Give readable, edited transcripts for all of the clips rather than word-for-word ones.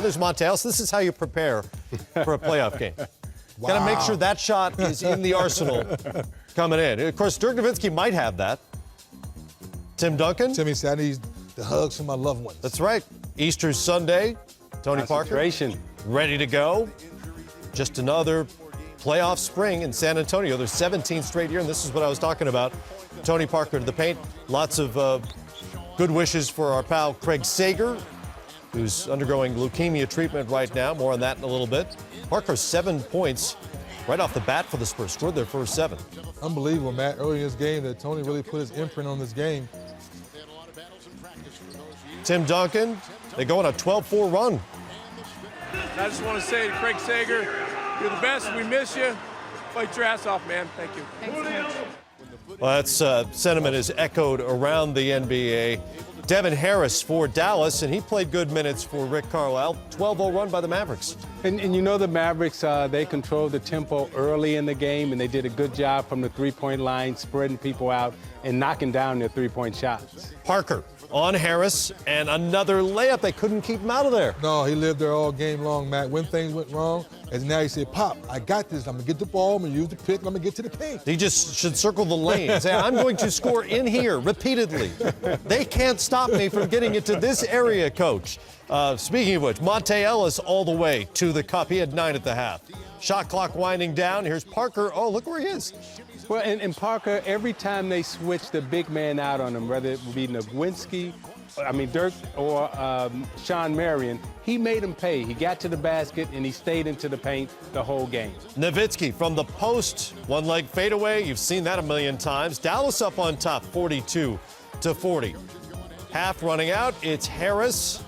there's Monte Ellis. This is how you prepare for a playoff game. Wow. Got to make sure that shot is in the arsenal coming in. Of course, Dirk Nowitzki might have that. Tim Duncan. Timmy said I need the hugs from my loved ones. That's right. Easter Sunday. Tony Parker ready to go. Just another playoff spring in San Antonio. Their 17th straight year, and this is what I was talking about. Tony Parker to the paint. Lots of good wishes for our pal Craig Sager, who's undergoing leukemia treatment right now. More on that in a little bit. Parker, 7 points right off the bat for the Spurs. Scored their first 7. Unbelievable, Matt. Early in this game that Tony really put his imprint on this game. Tim Duncan, they go on a 12-4 run. I just want to say to Craig Sager, you're the best. We miss you. Fight your ass off, man. Thank you. Thanks, Well, that's sentiment is echoed around the NBA. Devin Harris for Dallas, and he played good minutes for Rick Carlisle. 12-0 run by the Mavericks. And you know the Mavericks, they controlled the tempo early in the game, and they did a good job from the three-point line, spreading people out and knocking down their three-point shots. Parker on Harris, and another layup. They couldn't keep him out of there. No, he lived there all game long, Matt. When things went wrong, and now he said, Pop, I got this. I'm going to get the ball, I'm going to use the pick, and I'm going to get to the paint. He just should circle the lane. Say, I'm going to score in here repeatedly. They can't stop me from getting it to this area, coach. Speaking of which, Monte Ellis all the way to the cup. He had 9 at the half. Shot clock winding down. Here's Parker. Oh, look where he is. Well, and Parker, every time they switch the big man out on him, whether it be Dirk or Sean Marion, he made him pay. He got to the basket, and he stayed into the paint the whole game. Nowitzki from the post, one leg fadeaway. You've seen that a million times. Dallas up on top, 42-40. Half running out. It's Harris.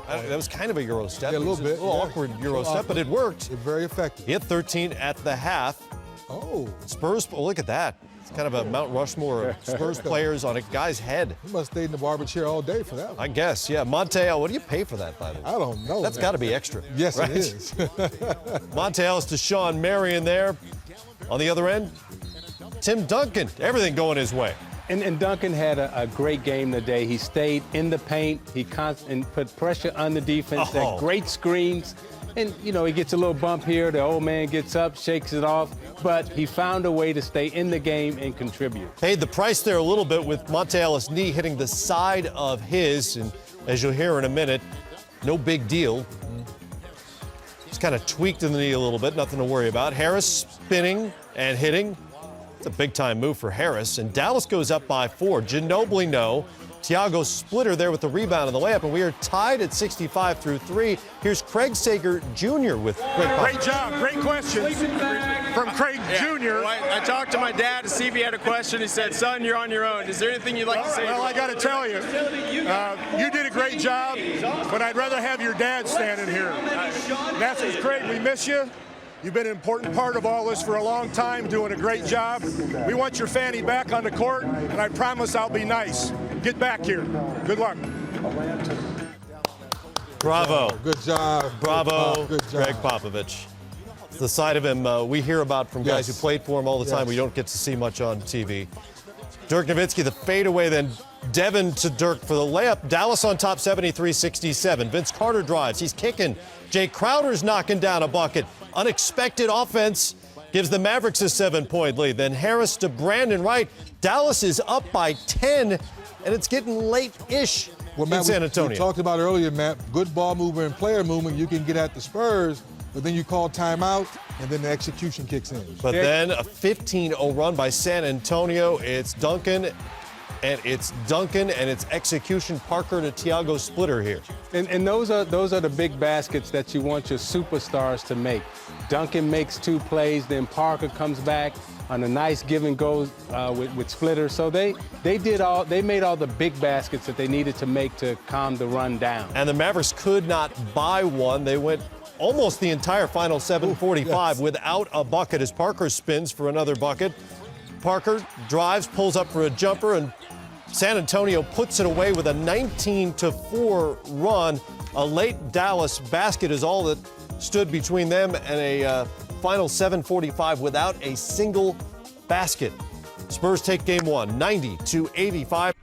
That was kind of a Euro step. Yeah, a little bit. A little awkward Euro step, but it worked. It's very effective. He had 13 at the half. Oh. Spurs, look at that. It's kind of a Mount Rushmore of Spurs players on a guy's head. He must have stayed in the barber chair all day for that one. I guess, yeah. Monte, what do you pay for that, by the way? I don't know. That's got to be extra. Yes, right? it is. Monte Ellis to Sean Marion there. On the other end, Tim Duncan. Everything going his way. And Duncan had a great game today. He stayed in the paint. He put pressure on the defense. Had great screens. And, you know, he gets a little bump here. The old man gets up, shakes it off. But he found a way to stay in the game and contribute. Paid the price there a little bit with Monte Ellis' knee hitting the side of his. And as you'll hear in a minute, no big deal. Just kind of tweaked in the knee a little bit. Nothing to worry about. Harris spinning and hitting. It's a big-time move for Harris. And Dallas goes up by 4. Ginobili, no. Thiago Splitter there with the rebound and the layup, and we are tied at 65 through 3. Here's Craig Sager Jr. with great job, great question from Craig Jr. Well, I talked to my dad to see if he had a question. He said, "Son, you're on your own. Is there anything you'd like to say?" Well, I got to tell you, you did a great job, but I'd rather have your dad standing here. And that's because, Craig, we miss you. You've been an important part of all this for a long time, doing a great job. We want your Fanny back on the court, and I promise I'll be nice. Get back here. Good luck. Bravo. Good job. Bravo, Good job. Greg Popovich. It's the side of him we hear about from guys who played for him all the time. We don't get to see much on TV. Dirk Nowitzki, the fadeaway, then Devin to Dirk for the layup. Dallas on top, 73-67. Vince Carter drives. He's kicking. Jay Crowder's knocking down a bucket. Unexpected offense gives the Mavericks a 7-point lead. Then Harris to Brandon Wright. Dallas is up by 10, and it's getting late-ish in San Antonio. We talked about earlier, Matt, good ball movement and player movement. You can get at the Spurs, but then you call timeout, and then the execution kicks in. But then a 15-0 run by San Antonio. It's Duncan, and it's execution. Parker to Thiago Splitter here. And those are the big baskets that you want your superstars to make. Duncan makes 2 plays, then Parker comes back on a nice give and go with Splitter. So they made all the big baskets that they needed to make to calm the run down. And the Mavericks could not buy one. They went almost the entire final 7:45 without a bucket as Parker spins for another bucket. Parker drives, pulls up for a jumper, and San Antonio puts it away with a 19-4 run. A late Dallas basket is all that stood between them and a final 7:45 without a single basket. Spurs take game 1, 90-85.